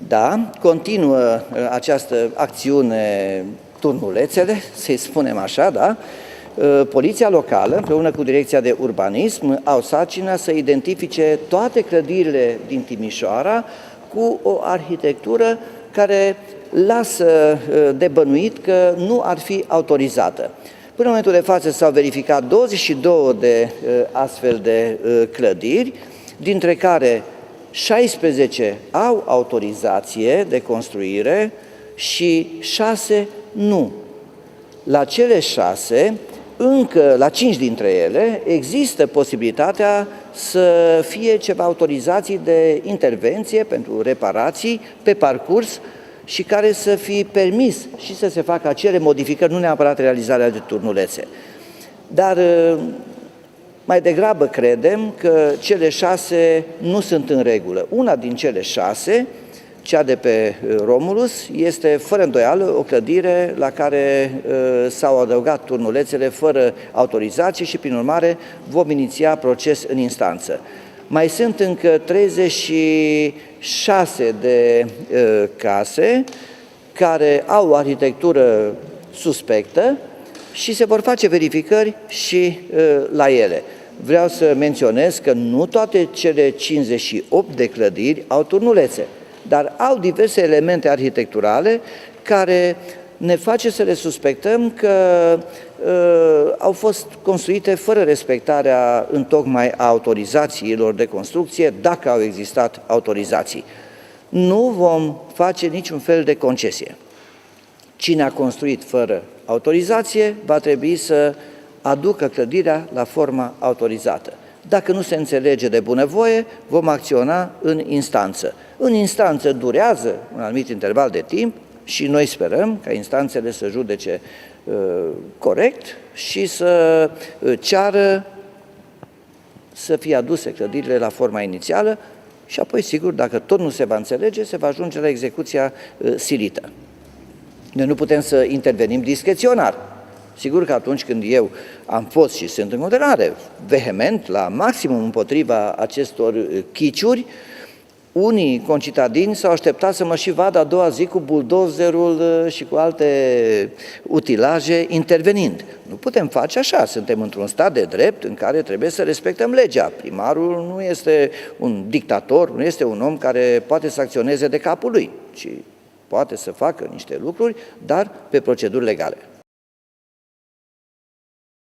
Da, continuă această acțiune turnulețele, să-i spunem așa, da? Poliția locală, împreună cu Direcția de Urbanism, au sarcina să identifice toate clădirile din Timișoara cu o arhitectură care lasă de bănuit că nu ar fi autorizată. Până în momentul de față s-au verificat 22 de astfel de clădiri, dintre care 16 au autorizație de construire și 6 nu. La cele 6, încă la 5 dintre ele, există posibilitatea să fie ceva autorizații de intervenție pentru reparații pe parcurs și care să fie permis și să se facă acele modificări, nu neapărat realizarea de turnulețe. Dar mai degrabă credem că cele 6 nu sunt în regulă. Una din cele 6, cea de pe Romulus, este fără îndoială o clădire la care s-au adăugat turnulețele fără autorizație și, prin urmare, vom iniția proces în instanță. Mai sunt încă 36 de case care au o arhitectură suspectă și se vor face verificări și la ele. Vreau să menționez că nu toate cele 58 de clădiri au turnulețe, dar au diverse elemente arhitecturale care ne face să le suspectăm că au fost construite fără respectarea întocmai a autorizațiilor de construcție, dacă au existat autorizații. Nu vom face niciun fel de concesie. Cine a construit fără autorizație va trebui să aducă clădirea la forma autorizată. Dacă nu se înțelege de bunăvoie, vom acționa în instanță. În instanță durează un anumit interval de timp și noi sperăm ca instanțele să judece corect și să ceară să fie aduse clădirile la forma inițială și apoi, sigur, dacă tot nu se va înțelege, se va ajunge la execuția silită. Noi nu putem să intervenim discreționar. Sigur că atunci când eu am fost și sunt în continuare vehement, la maximum împotriva acestor chiciuri, unii concitadini s-au așteptat să mă și vadă a doua zi cu buldozerul și cu alte utilaje intervenind. Nu putem face așa, suntem într-un stat de drept în care trebuie să respectăm legea. Primarul nu este un dictator, nu este un om care poate să acționeze de capul lui, ci poate să facă niște lucruri, dar pe proceduri legale.